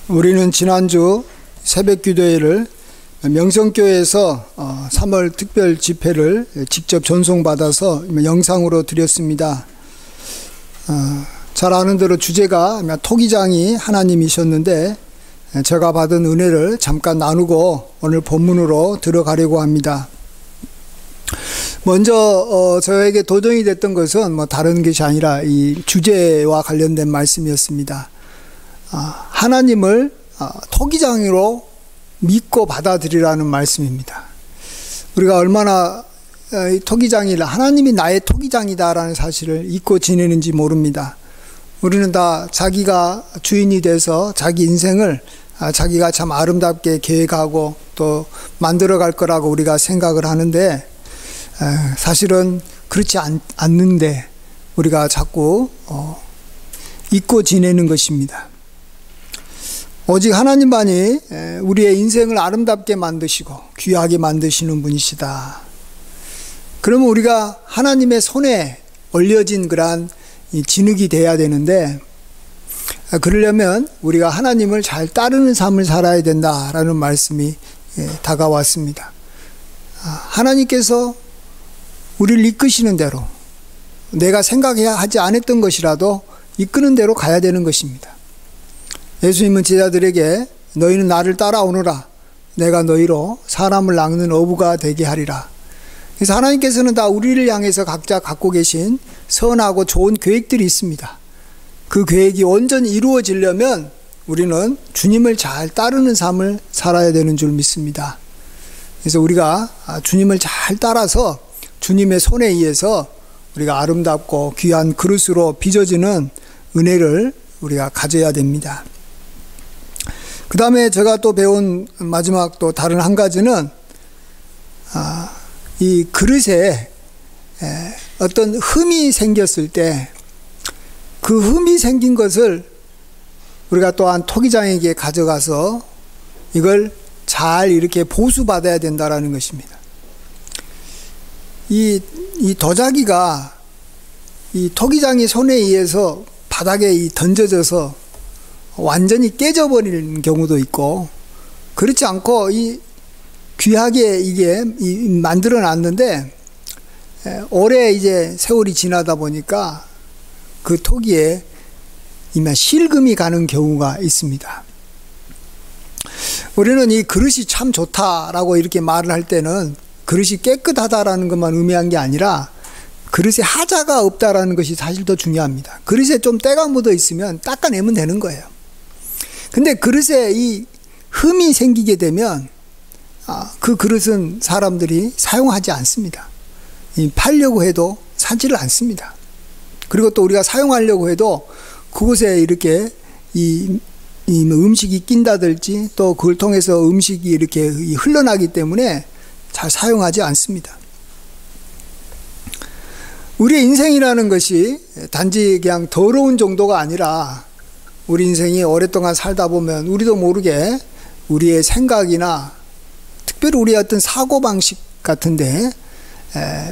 우리는 지난주 새벽기도회를 명성교회에서 3월 특별 집회를 직접 전송받아서 영상으로 드렸습니다. 잘 아는 대로 주제가 토기장이 하나님이셨는데 제가 받은 은혜를 잠깐 나누고 오늘 본문으로 들어가려고 합니다. 먼저 저에게 도전이 됐던 것은 다른 것이 아니라 이 주제와 관련된 말씀이었습니다. 하나님을 토기장으로 믿고 받아들이라는 말씀입니다. 우리가 얼마나 토기장이라 하나님이 나의 토기장이다라는 사실을 잊고 지내는지 모릅니다. 우리는 다 자기가 주인이 돼서 자기 인생을 자기가 참 아름답게 계획하고 또 만들어갈 거라고 우리가 생각을 하는데 사실은 그렇지 않는데 우리가 자꾸 잊고 지내는 것입니다. 오직 하나님만이 우리의 인생을 아름답게 만드시고 귀하게 만드시는 분이시다. 그러면 우리가 하나님의 손에 올려진 그러한 진흙이 돼야 되는데 그러려면 우리가 하나님을 잘 따르는 삶을 살아야 된다라는 말씀이 다가왔습니다. 하나님께서 우리를 이끄시는 대로 내가 생각해야 하지 않았던 것이라도 이끄는 대로 가야 되는 것입니다. 예수님은 제자들에게 너희는 나를 따라오너라 내가 너희로 사람을 낚는 어부가 되게 하리라. 그래서 하나님께서는 다 우리를 향해서 각자 갖고 계신 선하고 좋은 계획들이 있습니다. 그 계획이 온전히 이루어지려면 우리는 주님을 잘 따르는 삶을 살아야 되는 줄 믿습니다. 그래서 우리가 주님을 잘 따라서 주님의 손에 의해서 우리가 아름답고 귀한 그릇으로 빚어지는 은혜를 우리가 가져야 됩니다. 그 다음에 제가 또 배운 마지막 또 다른 한 가지는 이 그릇에 어떤 흠이 생겼을 때 그 흠이 생긴 것을 우리가 또한 토기장에게 가져가서 이걸 잘 이렇게 보수받아야 된다라는 것입니다. 이 도자기가 이 토기장의 손에 의해서 바닥에 던져져서 완전히 깨져버리는 경우도 있고 그렇지 않고 이 귀하게 이게 만들어 놨는데 오래 이제 세월이 지나다 보니까 그 토기에 이미 실금이 가는 경우가 있습니다. 우리는 이 그릇이 참 좋다라고 이렇게 말을 할 때는 그릇이 깨끗하다라는 것만 의미한 게 아니라 그릇에 하자가 없다라는 것이 사실 더 중요합니다. 그릇에 좀 때가 묻어 있으면 닦아내면 되는 거예요. 근데 그릇에 이 흠이 생기게 되면 그 그릇은 사람들이 사용하지 않습니다. 팔려고 해도 사지를 않습니다. 그리고 또 우리가 사용하려고 해도 그곳에 이렇게 이 음식이 낀다든지 또 그걸 통해서 음식이 이렇게 흘러나기 때문에 잘 사용하지 않습니다. 우리의 인생이라는 것이 단지 그냥 더러운 정도가 아니라 우리 인생이 오랫동안 살다 보면 우리도 모르게 우리의 생각이나 특별히 우리의 어떤 사고방식 같은데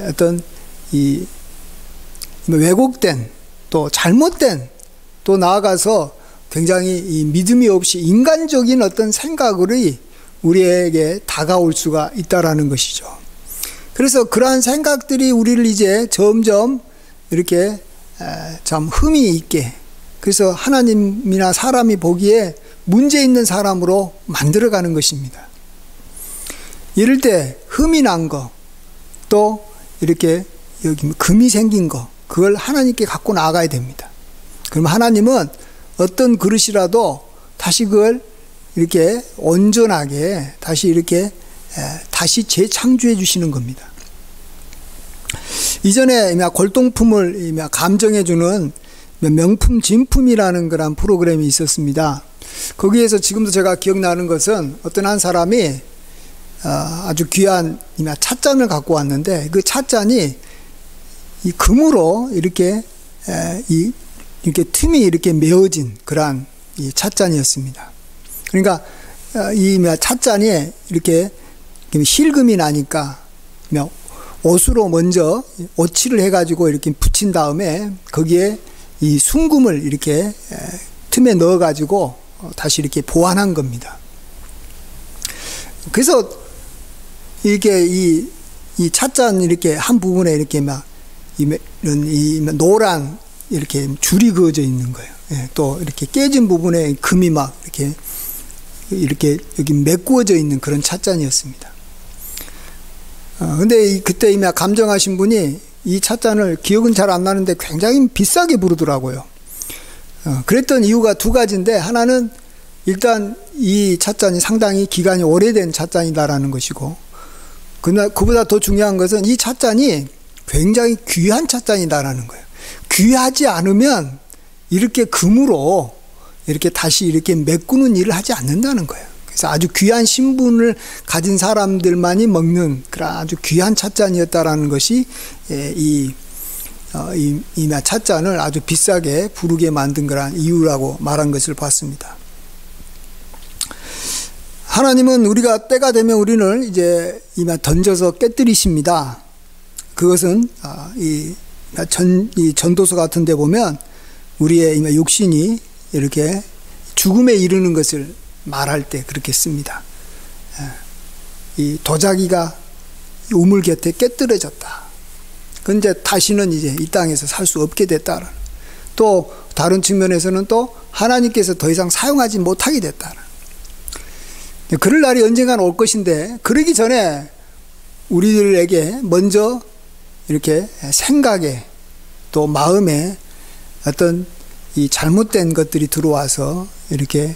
어떤 이 왜곡된 또 잘못된 또 나아가서 굉장히 이 믿음이 없이 인간적인 어떤 생각으로 우리에게 다가올 수가 있다라는 것이죠. 그래서 그러한 생각들이 우리를 이제 점점 이렇게 참 흠이 있게 그래서 하나님이나 사람이 보기에 문제 있는 사람으로 만들어가는 것입니다. 이럴 때 흠이 난 거, 또 이렇게 여기 금이 생긴 거, 그걸 하나님께 갖고 나가야 됩니다. 그럼 하나님은 어떤 그릇이라도 다시 그걸 이렇게 온전하게 다시 이렇게 다시 재창조해 주시는 겁니다. 이전에 골동품을 감정해 주는 명품 진품이라는 그런 프로그램이 있었습니다. 거기에서 지금도 제가 기억나는 것은 어떤 한 사람이 아주 귀한 찻잔을 갖고 왔는데 그 찻잔이 이 금으로 이렇게 이렇게 틈이 이렇게 메어진 그러한 이 찻잔이었습니다. 그러니까 이 찻잔에 이렇게 실금이 나니까 옷으로 먼저 오칠을 해가지고 이렇게 붙인 다음에 거기에 이 순금을 이렇게 틈에 넣어가지고 다시 이렇게 보완한 겁니다. 그래서 이게 이 찻잔 이렇게 한 부분에 이렇게 막 이런 이 노란 이렇게 줄이 그어져 있는 거예요. 예, 또 이렇게 깨진 부분에 금이 막 이렇게 여기 메꾸어져 있는 그런 찻잔이었습니다. 근데 그때 이미 감정하신 분이 이 찻잔을 기억은 잘 안 나는데 굉장히 비싸게 부르더라고요. 그랬던 이유가 두 가지인데, 하나는 일단 이 찻잔이 상당히 기간이 오래된 찻잔이다라는 것이고, 그보다 더 중요한 것은 이 찻잔이 굉장히 귀한 찻잔이다라는 거예요. 귀하지 않으면 이렇게 금으로 이렇게 다시 이렇게 메꾸는 일을 하지 않는다는 거예요. 그래서 아주 귀한 신분을 가진 사람들만이 먹는 그런 아주 귀한 찻잔이었다라는 것이 이 찻잔을 아주 비싸게 부르게 만든 그런 이유라고 말한 것을 봤습니다. 하나님은 우리가 때가 되면 우리를 이제 던져서 깨뜨리십니다. 그것은 이 전도서 같은 데 보면 우리의 육신이 이렇게 죽음에 이르는 것을 말할 때 그렇게 씁니다. 이 도자기가 우물 곁에 깨뜨려졌다. 그런데 다시는 이제 이 땅에서 살 수 없게 됐다. 또 다른 측면에서는 또 하나님께서 더 이상 사용하지 못하게 됐다. 그럴 날이 언젠간 올 것인데, 그러기 전에 우리들에게 먼저 이렇게 생각에 또 마음에 어떤 이 잘못된 것들이 들어와서 이렇게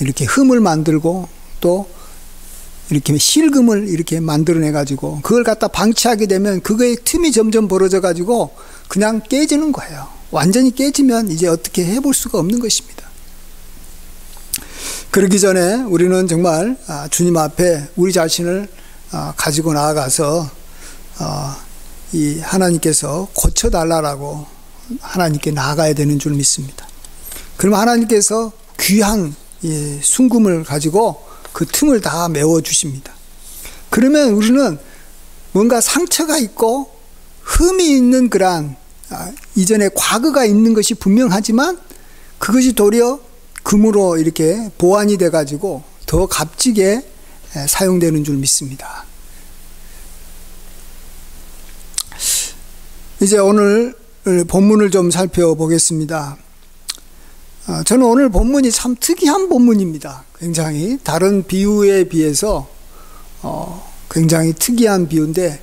흠을 만들고 또 이렇게 실금을 이렇게 만들어내 가지고 그걸 갖다 방치하게 되면 그거의 틈이 점점 벌어져 가지고 그냥 깨지는 거예요. 완전히 깨지면 이제 어떻게 해볼 수가 없는 것입니다. 그러기 전에 우리는 정말 주님 앞에 우리 자신을 가지고 나아가서 이 하나님께서 고쳐달라고 하나님께 나아가야 되는 줄 믿습니다. 그러면 하나님께서 귀한 순금을 가지고 그 틈을 다 메워주십니다. 그러면 우리는 뭔가 상처가 있고 흠이 있는 그러한 이전에 과거가 있는 것이 분명하지만 그것이 도리어 금으로 이렇게 보완이 돼 가지고 더 값지게 사용되는 줄 믿습니다. 이제 오늘 본문을 좀 살펴보겠습니다. 저는 오늘 본문이 참 특이한 본문입니다. 굉장히 다른 비유에 비해서 굉장히 특이한 비유인데,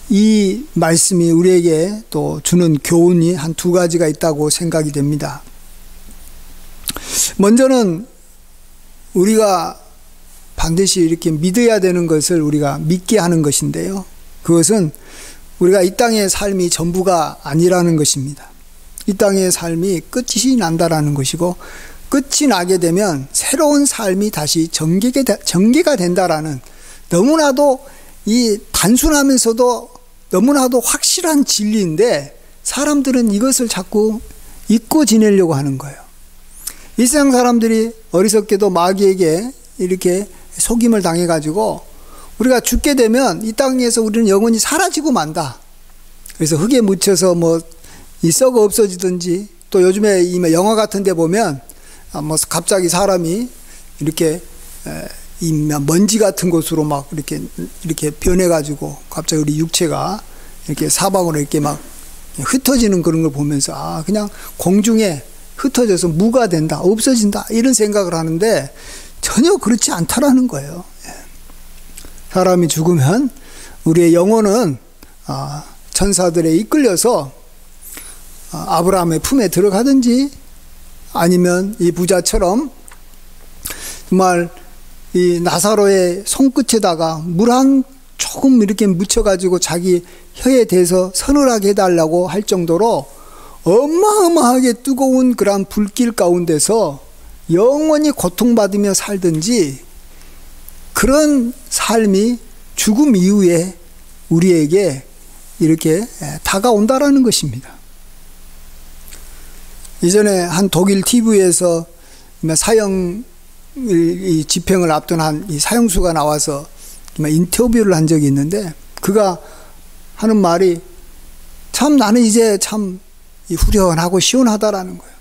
이 말씀이 우리에게 또 주는 교훈이 한 두 가지가 있다고 생각이 됩니다. 먼저는 우리가 반드시 이렇게 믿어야 되는 것을 우리가 믿게 하는 것인데요. 그것은 우리가 이 땅의 삶이 전부가 아니라는 것입니다. 이 땅의 삶이 끝이 난다라는 것이고, 끝이 나게 되면 새로운 삶이 다시 전개가 된다라는, 너무나도 이 단순하면서도 너무나도 확실한 진리인데 사람들은 이것을 자꾸 잊고 지내려고 하는 거예요. 이 세상 사람들이 어리석게도 마귀에게 이렇게 속임을 당해가지고 우리가 죽게 되면 이 땅에서 우리는 영원히 사라지고 만다. 그래서 흙에 묻혀서 이 썩어 없어지든지, 또 요즘에 이 영화 같은 데 보면 갑자기 사람이 이렇게 이 먼지 같은 곳으로 막 이렇게 변해가지고 갑자기 우리 육체가 이렇게 사방으로 이렇게 막 흩어지는 그런 걸 보면서 그냥 공중에 흩어져서 무가 된다, 없어진다, 이런 생각을 하는데 전혀 그렇지 않다라는 거예요. 사람이 죽으면 우리의 영혼은 천사들에 이끌려서 아브라함의 품에 들어가든지, 아니면 이 부자처럼 정말 이 나사로의 손끝에다가 물 한 조금 이렇게 묻혀가지고 자기 혀에 대서 서늘하게 해달라고 할 정도로 어마어마하게 뜨거운 그런 불길 가운데서 영원히 고통받으며 살든지, 그런 삶이 죽음 이후에 우리에게 이렇게 다가온다라는 것입니다. 이전에 한 독일 TV에서 사형 집행을 앞둔 한 이 사형수가 나와서 인터뷰를 한 적이 있는데, 그가 하는 말이 참 나는 이제 참 후련하고 시원하다라는 거예요.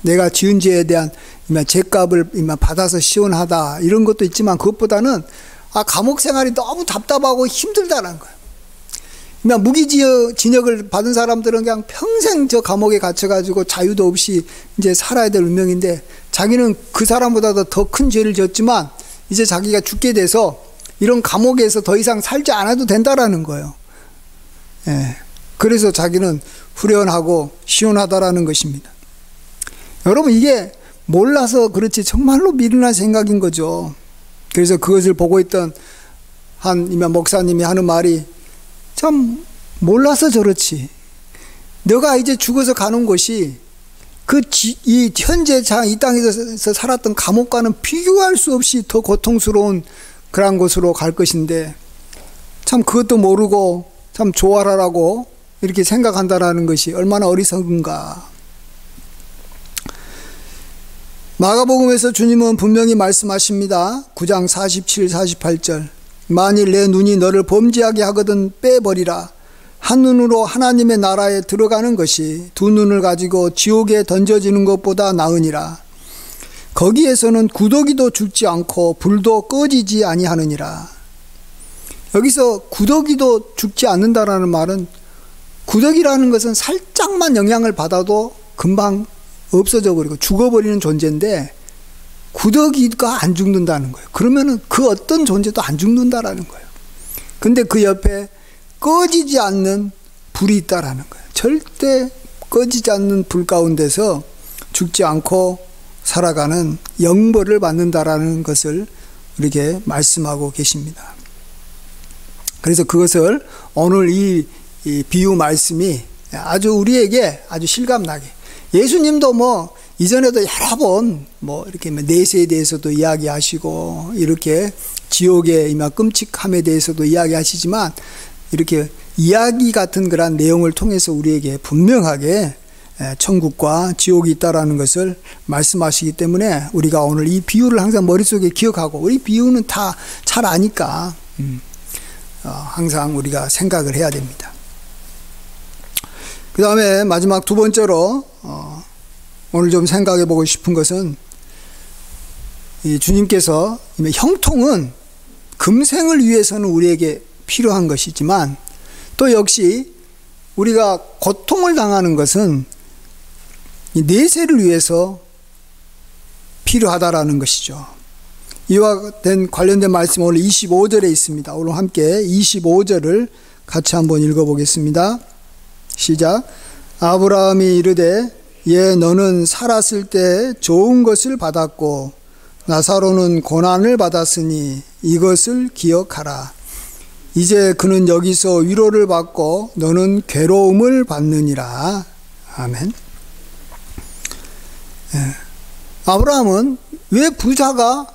내가 지은 죄에 대한 죄값을 받아서 시원하다 이런 것도 있지만 그것보다는 감옥 생활이 너무 답답하고 힘들다는 거예요. 무기징역을 받은 사람들은 그냥 평생 저 감옥에 갇혀가지고 자유도 없이 이제 살아야 될 운명인데 자기는 그 사람보다도 더 큰 죄를 졌지만 이제 자기가 죽게 돼서 이런 감옥에서 더 이상 살지 않아도 된다라는 거예요. 그래서 자기는 후련하고 시원하다라는 것입니다. 여러분 이게 몰라서 그렇지 정말로 미련한 생각인 거죠. 그래서 그것을 보고 있던 한 목사님이 하는 말이 참 몰라서 저렇지. 너가 이제 죽어서 가는 곳이 이 현재 이 땅에서 살았던 감옥과는 비교할 수 없이 더 고통스러운 그런 곳으로 갈 것인데 참 그것도 모르고 참 조아라라고 이렇게 생각한다라는 것이 얼마나 어리석은가. 마가복음에서 주님은 분명히 말씀하십니다. 9장 47, 48절. 만일 내 눈이 너를 범죄하게 하거든 빼버리라. 한 눈으로 하나님의 나라에 들어가는 것이 두 눈을 가지고 지옥에 던져지는 것보다 나으니라. 거기에서는 구더기도 죽지 않고 불도 꺼지지 아니하느니라. 여기서 구더기도 죽지 않는다라는 말은 구더기라는 것은 살짝만 영향을 받아도 금방 없어져 버리고 죽어버리는 존재인데 구더기가 안 죽는다는 거예요. 그러면은 그 어떤 존재도 안 죽는다라는 거예요. 근데 그 옆에 꺼지지 않는 불이 있다라는 거예요. 절대 꺼지지 않는 불 가운데서 죽지 않고 살아가는 영벌을 받는다라는 것을 우리에게 말씀하고 계십니다. 그래서 그것을 오늘 이 비유 말씀이 아주 우리에게 아주 실감나게, 예수님도 이전에도 여러 번 이렇게 내세에 대해서도 이야기하시고 이렇게 지옥의 끔찍함에 대해서도 이야기하시지만 이렇게 이야기 같은 그런 내용을 통해서 우리에게 분명하게 천국과 지옥이 있다라는 것을 말씀하시기 때문에 우리가 오늘 이 비유를 항상 머릿속에 기억하고, 우리 비유는 다 잘 아니까 항상 우리가 생각을 해야 됩니다. 그 다음에 마지막 두 번째로 오늘 좀 생각해 보고 싶은 것은, 이 주님께서 형통은 금생을 위해서는 우리에게 필요한 것이지만 또 역시 우리가 고통을 당하는 것은 이 내세를 위해서 필요하다라는 것이죠. 이와 관련된 말씀 오늘 25절에 있습니다. 오늘 함께 25절을 같이 한번 읽어보겠습니다. 시작. 아브라함이 이르되 예 너는 살았을 때 좋은 것을 받았고 나사로는 고난을 받았으니 이것을 기억하라. 이제 그는 여기서 위로를 받고 너는 괴로움을 받느니라. 아멘. 아브라함은 왜 부자가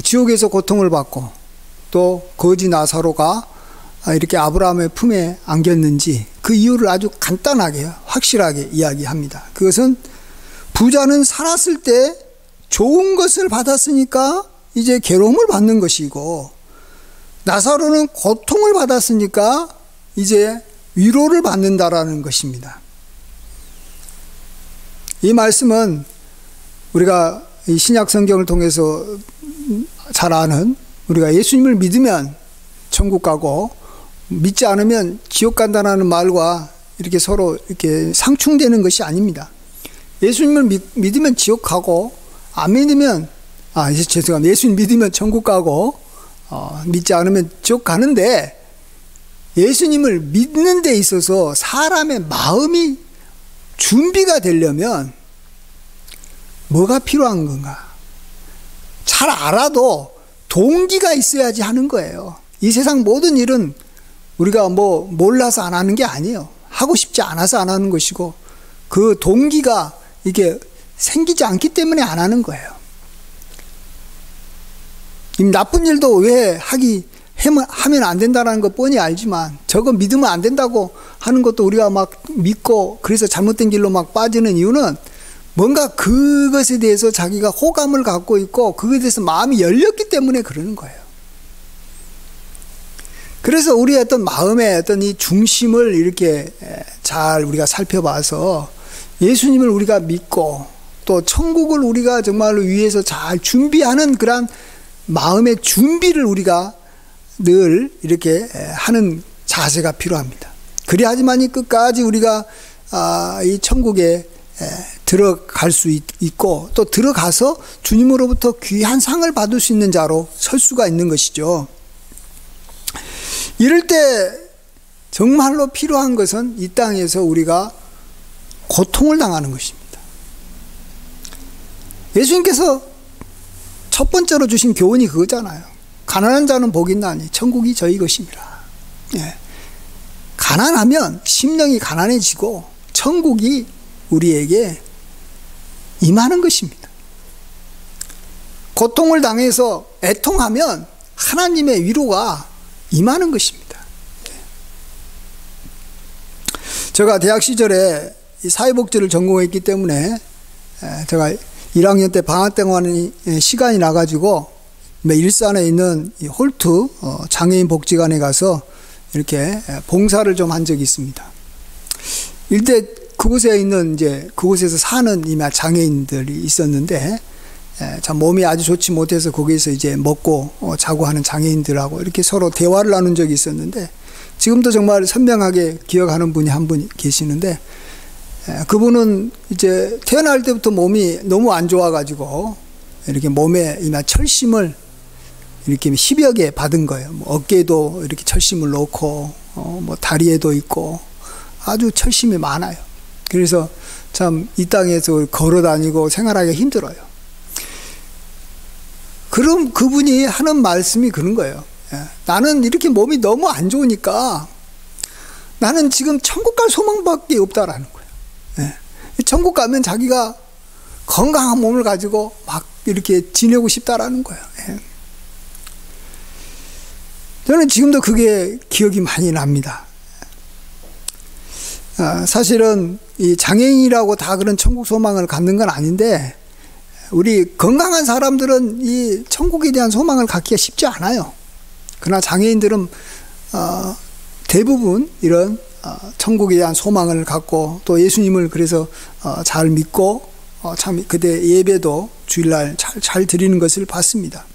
지옥에서 고통을 받고 또 거지 나사로가 이렇게 아브라함의 품에 안겼는지 그 이유를 아주 간단하게 확실하게 이야기합니다. 그것은 부자는 살았을 때 좋은 것을 받았으니까 이제 괴로움을 받는 것이고, 나사로는 고통을 받았으니까 이제 위로를 받는다라는 것입니다. 이 말씀은 우리가 이 신약 성경을 통해서 잘 아는, 우리가 예수님을 믿으면 천국 가고 믿지 않으면 지옥 간다는 말과 이렇게 서로 이렇게 상충되는 것이 아닙니다. 예수님을 믿으면 지옥 가고 안 믿으면 죄송합니다. 예수님 믿으면 천국 가고 믿지 않으면 지옥 가는데, 예수님을 믿는 데 있어서 사람의 마음이 준비가 되려면 뭐가 필요한 건가? 잘 알아도 동기가 있어야지 하는 거예요. 이 세상 모든 일은 우리가 몰라서 안 하는 게 아니에요. 하고 싶지 않아서 안 하는 것이고, 그 동기가 이게 생기지 않기 때문에 안 하는 거예요. 이 나쁜 일도 왜 하면 안 된다는 거 뻔히 알지만, 저거 믿으면 안 된다고 하는 것도 우리가 막 믿고 그래서 잘못된 길로 막 빠지는 이유는 뭔가 그것에 대해서 자기가 호감을 갖고 있고 그것에 대해서 마음이 열렸기 때문에 그러는 거예요. 그래서 우리의 어떤 마음의 어떤 이 중심을 이렇게 잘 우리가 살펴봐서 예수님을 우리가 믿고 또 천국을 우리가 정말로 위해서 잘 준비하는 그런 마음의 준비를 우리가 늘 이렇게 하는 자세가 필요합니다. 그래야지만이 끝까지 우리가 이 천국에 들어갈 수 있고 또 들어가서 주님으로부터 귀한 상을 받을 수 있는 자로 설 수가 있는 것이죠. 이럴 때 정말로 필요한 것은 이 땅에서 우리가 고통을 당하는 것입니다. 예수님께서 첫 번째로 주신 교훈이 그거잖아요. 가난한 자는 복이 있나니 천국이 저희 것입니다. 예. 가난하면 심령이 가난해지고 천국이 우리에게 임하는 것입니다. 고통을 당해서 애통하면 하나님의 위로가 임하는 것입니다. 제가 대학 시절에 사회복지를 전공했기 때문에 제가 1학년 때 방학 동안 시간이 나가지고 일산에 있는 홀트 장애인 복지관에 가서 이렇게 봉사를 좀 한 적이 있습니다. 일대 그곳에 있는 그곳에서 사는 장애인들이 있었는데 참 몸이 아주 좋지 못해서 거기에서 먹고 자고 하는 장애인들하고 이렇게 서로 대화를 나눈 적이 있었는데 지금도 정말 선명하게 기억하는 분이 한 분 계시는데 그분은 태어날 때부터 몸이 너무 안 좋아가지고 이렇게 몸에 철심을 이렇게 10여 개 받은 거예요. 어깨에도 이렇게 철심을 놓고 다리에도 있고 아주 철심이 많아요. 그래서 참 이 땅에서 걸어 다니고 생활하기가 힘들어요. 그럼 그분이 하는 말씀이 그런 거예요. 나는 이렇게 몸이 너무 안 좋으니까 나는 지금 천국 갈 소망밖에 없다라는 거예요. 천국 가면 자기가 건강한 몸을 가지고 막 이렇게 지내고 싶다라는 거예요. 저는 지금도 그게 기억이 많이 납니다. 사실은 이 장애인이라고 다 그런 천국 소망을 갖는 건 아닌데 우리 건강한 사람들은 이 천국에 대한 소망을 갖기가 쉽지 않아요. 그러나 장애인들은 대부분 이런 천국에 대한 소망을 갖고 또 예수님을 그래서 잘 믿고 참 그때 예배도 주일날 잘 드리는 것을 봤습니다.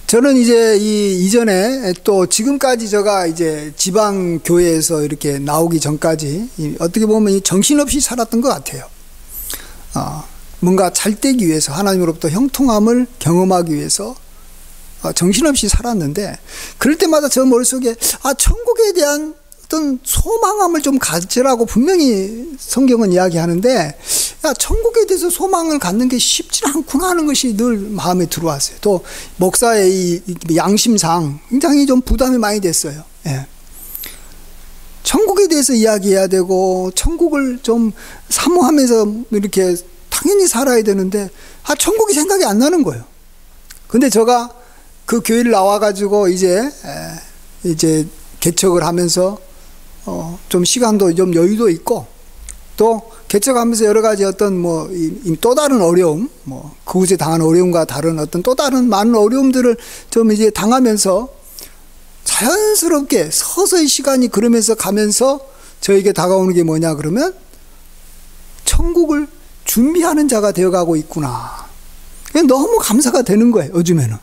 저는 이전에 또 지금까지 제가 지방 교회에서 이렇게 나오기 전까지 어떻게 보면 이 정신없이 살았던 것 같아요. 뭔가 잘 되기 위해서 하나님으로부터 형통함을 경험하기 위해서 정신없이 살았는데 그럴 때마다 저 머릿속에 천국에 대한 어떤 소망함을 좀 가지라고 분명히 성경은 이야기하는데 천국에 대해서 소망을 갖는 게 쉽지 않구나 하는 것이 늘 마음에 들어왔어요. 또 목사의 이 양심상 굉장히 좀 부담이 많이 됐어요. 천국에 대해서 이야기해야 되고 천국을 좀 사모하면서 이렇게 당연히 살아야 되는데 천국이 생각이 안 나는 거예요. 근데 제가 그 교회를 나와가지고 이제 개척을 하면서 좀 시간도 좀 여유도 있고 또 개척하면서 여러 가지 어떤 또 다른 어려움, 그곳에 당한 어려움과 다른 어떤 또 다른 많은 어려움들을 좀 당하면서 자연스럽게 서서히 시간이 그러면서 가면서 저에게 다가오는 게 뭐냐 그러면 천국을 준비하는 자가 되어가고 있구나. 너무 감사가 되는 거예요. 요즘에는.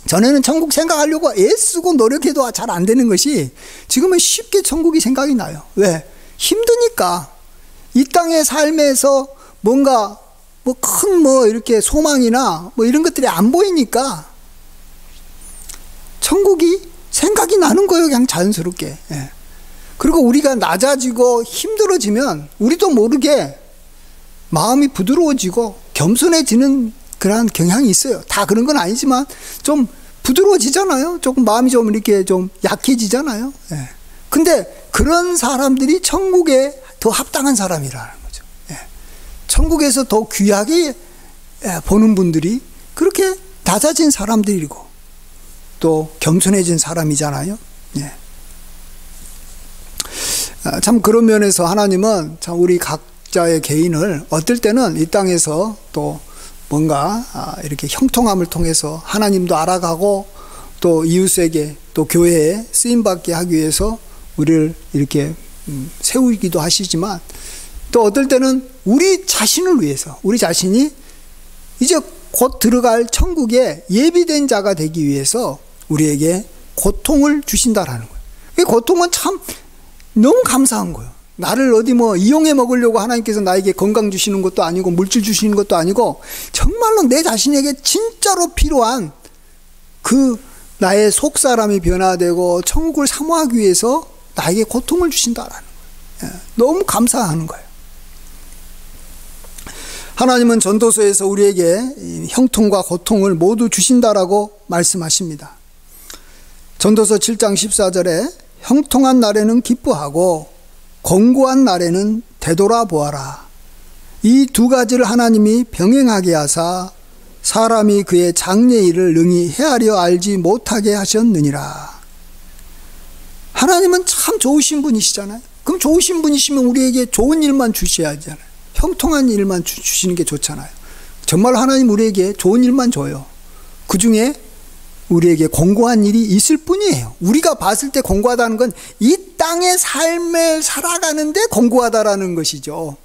전에는 천국 생각하려고 애쓰고 노력해도 잘 안 되는 것이 지금은 쉽게 천국이 생각이 나요. 왜? 힘드니까. 이 땅의 삶에서 뭔가 큰 이렇게 소망이나 이런 것들이 안 보이니까 천국이 생각이 나는 거예요. 그냥 자연스럽게. 그리고 우리가 낮아지고 힘들어지면 우리도 모르게 마음이 부드러워지고 겸손해지는 그러한 경향이 있어요. 다 그런 건 아니지만 좀 부드러워지잖아요. 조금 마음이 좀 이렇게 좀 약해지잖아요. 근데 그런 사람들이 천국에 더 합당한 사람이라는 거죠. 천국에서 더 귀하게 보는 분들이 그렇게 낮아진 사람들이고 또 겸손해진 사람이잖아요. 참 그런 면에서 하나님은 참 우리 각자의 개인을 어떨 때는 이 땅에서 또 뭔가 이렇게 형통함을 통해서 하나님도 알아가고 또 이웃에게 또 교회에 쓰임받게 하기 위해서 우리를 이렇게 세우기도 하시지만, 또 어떨 때는 우리 자신을 위해서, 우리 자신이 이제 곧 들어갈 천국에 예비된 자가 되기 위해서 우리에게 고통을 주신다라는 거예요. 이 고통은 참 너무 감사한 거예요. 나를 어디 이용해 먹으려고 하나님께서 나에게 건강 주시는 것도 아니고 물질 주시는 것도 아니고, 정말로 내 자신에게 진짜로 필요한 그 나의 속사람이 변화되고 천국을 사모하기 위해서 나에게 고통을 주신다라는 거예요. 너무 감사하는 거예요. 하나님은 전도서에서 우리에게 형통과 고통을 모두 주신다라고 말씀하십니다. 전도서 7장 14절에 형통한 날에는 기뻐하고 권고한 날에는 되돌아보아라. 이 두 가지를 하나님이 병행하게 하사 사람이 그의 장래일을 능히 헤아려 알지 못하게 하셨느니라. 하나님은 참 좋으신 분이시잖아요. 그럼 좋으신 분이시면 우리에게 좋은 일만 주셔야 하잖아요. 형통한 일만 주시는 게 좋잖아요. 정말 하나님 우리에게 좋은 일만 줘요. 그 중에 우리에게 권고한 일이 있을 뿐이에요. 우리가 봤을 때 권고하다는 건 이 땅의 삶을 살아가는데 권고하다라는 것이죠.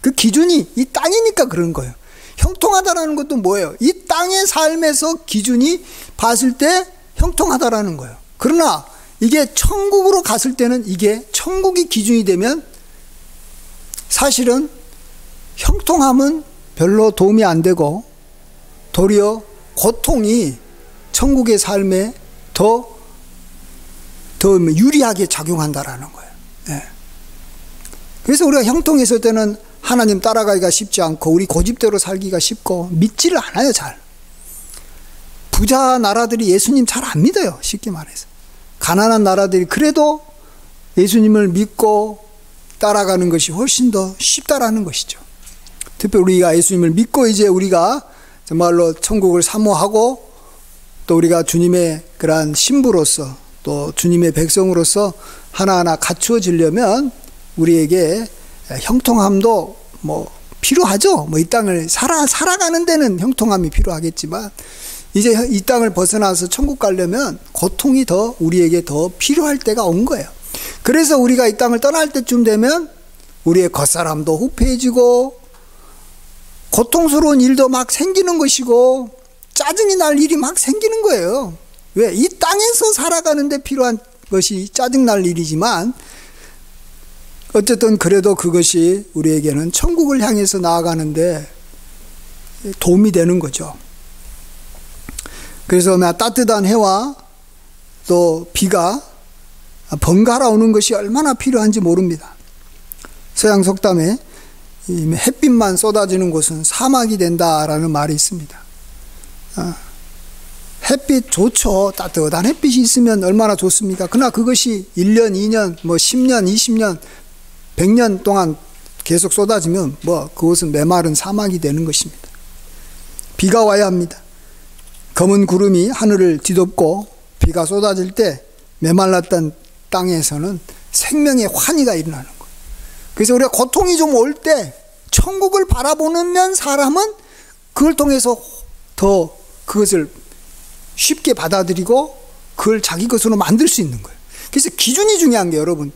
그 기준이 이 땅이니까 그런 거예요. 형통하다라는 것도 뭐예요? 이 땅의 삶에서 기준이 봤을 때 형통하다라는 거예요. 그러나 이게 천국으로 갔을 때는 이게 천국이 기준이 되면 사실은 형통함은 별로 도움이 안 되고 도리어 고통이 천국의 삶에 더 유리하게 작용한다라는 거예요. 예. 그래서 우리가 형통했을 때는 하나님 따라가기가 쉽지 않고 우리 고집대로 살기가 쉽고 믿지를 않아요. 잘. 부자 나라들이 예수님 잘 안 믿어요. 쉽게 말해서. 가난한 나라들이 그래도 예수님을 믿고 따라가는 것이 훨씬 더 쉽다라는 것이죠. 특별히 우리가 예수님을 믿고 이제 우리가 정말로 천국을 사모하고 또 우리가 주님의 그러한 신부로서 또 주님의 백성으로서 하나하나 갖추어지려면 우리에게 형통함도 필요하죠. 이 땅을 살아가는 데는 형통함이 필요하겠지만 이제 이 땅을 벗어나서 천국 가려면 고통이 더 우리에게 더 필요할 때가 온 거예요. 그래서 우리가 이 땅을 떠날 때쯤 되면 우리의 겉사람도 후패해지고 고통스러운 일도 막 생기는 것이고 짜증이 날 일이 막 생기는 거예요. 왜? 이 땅에서 살아가는데 필요한 것이 짜증날 일이지만 어쨌든 그래도 그것이 우리에게는 천국을 향해서 나아가는데 도움이 되는 거죠. 그래서 따뜻한 해와 또 비가 번갈아 오는 것이 얼마나 필요한지 모릅니다. 서양 속담에 햇빛만 쏟아지는 곳은 사막이 된다라는 말이 있습니다. 햇빛 좋죠. 따뜻한 햇빛이 있으면 얼마나 좋습니까? 그러나 그것이 1년, 2년, 10년, 20년, 100년 동안 계속 쏟아지면 그것은 메마른 사막이 되는 것입니다. 비가 와야 합니다. 검은 구름이 하늘을 뒤덮고 비가 쏟아질 때 메말랐던 땅에서는 생명의 환희가 일어나는 거예요. 그래서 우리가 고통이 좀 올 때 천국을 바라보는 사람은 그걸 통해서 더 그것을 쉽게 받아들이고 그걸 자기 것으로 만들 수 있는 거예요. 그래서 기준이 중요한 게 여러분,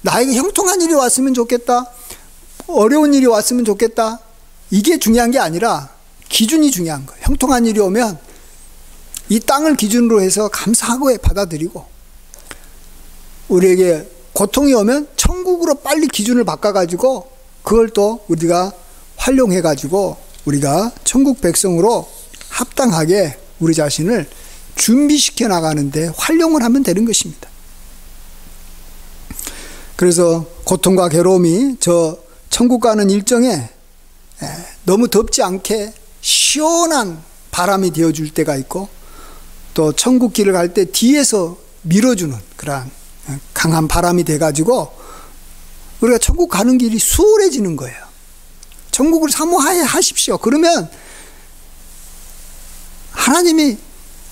나에게 형통한 일이 왔으면 좋겠다, 어려운 일이 왔으면 좋겠다, 이게 중요한 게 아니라 기준이 중요한 거예요. 형통한 일이 오면 이 땅을 기준으로 해서 감사하고 받아들이고, 우리에게 고통이 오면 천국으로 빨리 기준을 바꿔가지고 그걸 또 우리가 활용해가지고 우리가 천국 백성으로 합당하게 우리 자신을 준비시켜 나가는데 활용을 하면 되는 것입니다. 그래서 고통과 괴로움이 저 천국 가는 일정에 너무 덥지 않게 시원한 바람이 되어줄 때가 있고, 또 천국 길을 갈 때 뒤에서 밀어주는 그러한 강한 바람이 돼가지고 우리가 천국 가는 길이 수월해지는 거예요. 천국을 사모하십시오. 그러면 하나님이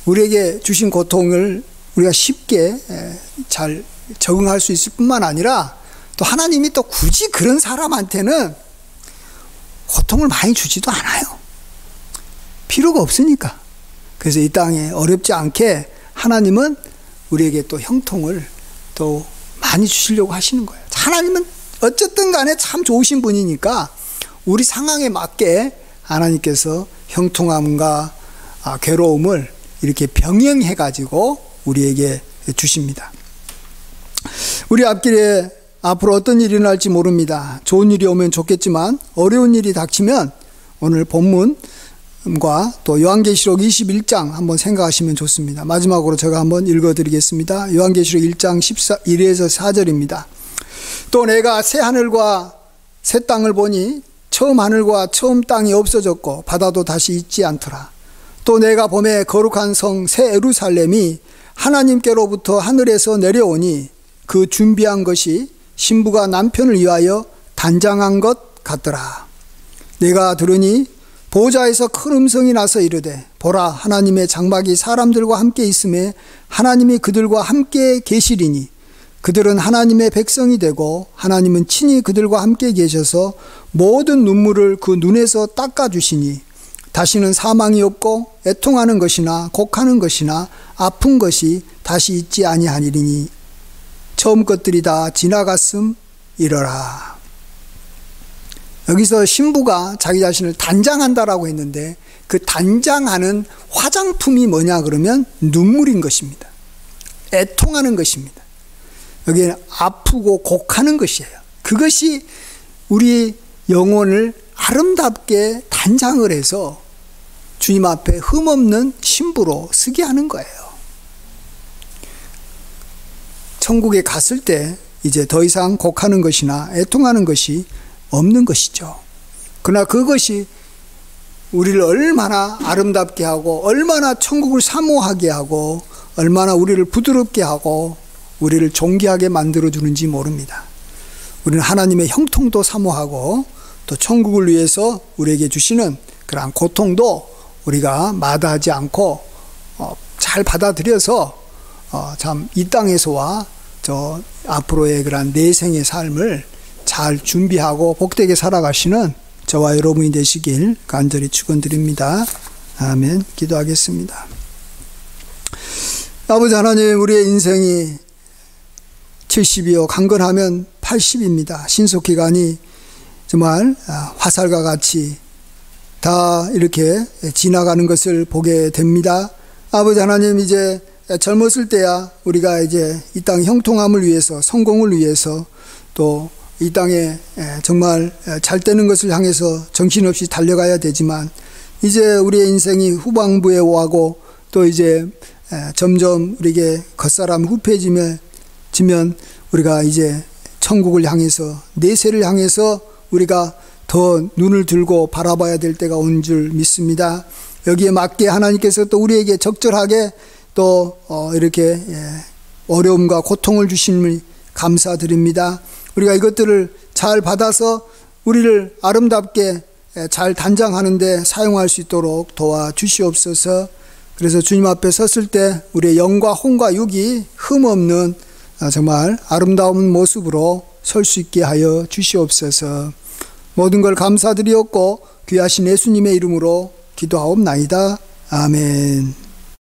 우리에게 주신 고통을 우리가 쉽게 잘 적응할 수 있을 뿐만 아니라 또 하나님이 또 굳이 그런 사람한테는 고통을 많이 주지도 않아요. 필요가 없으니까. 그래서 이 땅에 어렵지 않게 하나님은 우리에게 또 형통을 또 많이 주시려고 하시는 거예요. 하나님은 어쨌든 간에 참 좋으신 분이니까 우리 상황에 맞게 하나님께서 형통함과 괴로움을 이렇게 병행해 가지고 우리에게 주십니다. 우리 앞길에 앞으로 어떤 일이 날지 모릅니다. 좋은 일이 오면 좋겠지만 어려운 일이 닥치면 오늘 본문과 또 요한계시록 21장 한번 생각하시면 좋습니다. 마지막으로 제가 한번 읽어드리겠습니다. 요한계시록 1장 1에서 4절입니다. 또 내가 새 하늘과 새 땅을 보니 처음 하늘과 처음 땅이 없어졌고 바다도 다시 있지 않더라. 또 내가 보매 거룩한 성 새 예루살렘이 하나님께로부터 하늘에서 내려오니 그 준비한 것이 신부가 남편을 위하여 단장한 것 같더라. 내가 들으니 보좌에서 큰 음성이 나서 이르되 보라 하나님의 장막이 사람들과 함께 있음에 하나님이 그들과 함께 계시리니 그들은 하나님의 백성이 되고 하나님은 친히 그들과 함께 계셔서 모든 눈물을 그 눈에서 닦아주시니 다시는 사망이 없고 애통하는 것이나 곡하는 것이나 아픈 것이 다시 있지 아니하니니 처음 것들이 다 지나갔음이러라. 여기서 신부가 자기 자신을 단장한다라고 했는데 그 단장하는 화장품이 뭐냐 그러면 눈물인 것입니다. 애통하는 것입니다. 여기는 아프고 곡하는 것이에요. 그것이 우리 영혼을 아름답게 단장을 해서 주님 앞에 흠없는 신부로 서게 하는 거예요. 천국에 갔을 때 이제 더 이상 곡하는 것이나 애통하는 것이 없는 것이죠. 그러나 그것이 우리를 얼마나 아름답게 하고 얼마나 천국을 사모하게 하고 얼마나 우리를 부드럽게 하고 우리를 존귀하게 만들어주는지 모릅니다. 우리는 하나님의 형통도 사모하고 또 천국을 위해서 우리에게 주시는 그러한 고통도 우리가 마다하지 않고 잘 받아들여서 참 이 땅에서와 저 앞으로의 그러한 내생의 삶을 잘 준비하고 복되게 살아가시는 저와 여러분이 되시길 간절히 축원드립니다. 아멘. 기도하겠습니다. 아버지 하나님, 우리의 인생이 70이요 강건하면 80입니다. 신속기간이 정말 화살과 같이 다 이렇게 지나가는 것을 보게 됩니다. 아버지 하나님, 이제 젊었을 때야 우리가 이제 이 땅 형통함을 위해서, 성공을 위해서, 또 이 땅에 정말 잘 되는 것을 향해서 정신없이 달려가야 되지만 이제 우리의 인생이 후반부에 오고 또 이제 점점 우리에게 겉사람 후패지면 우리가 이제 천국을 향해서, 내세를 향해서 우리가 더 눈을 들고 바라봐야 될 때가 온 줄 믿습니다. 여기에 맞게 하나님께서 또 우리에게 적절하게 또 이렇게 어려움과 고통을 주심을 감사드립니다. 우리가 이것들을 잘 받아서 우리를 아름답게 잘 단장하는데 사용할 수 있도록 도와주시옵소서. 그래서 주님 앞에 섰을 때 우리의 영과 혼과 육이 흠없는 정말 아름다운 모습으로 설 수 있게 하여 주시옵소서. 모든 걸 감사드리옵고 귀하신 예수님의 이름으로 기도하옵나이다. 아멘.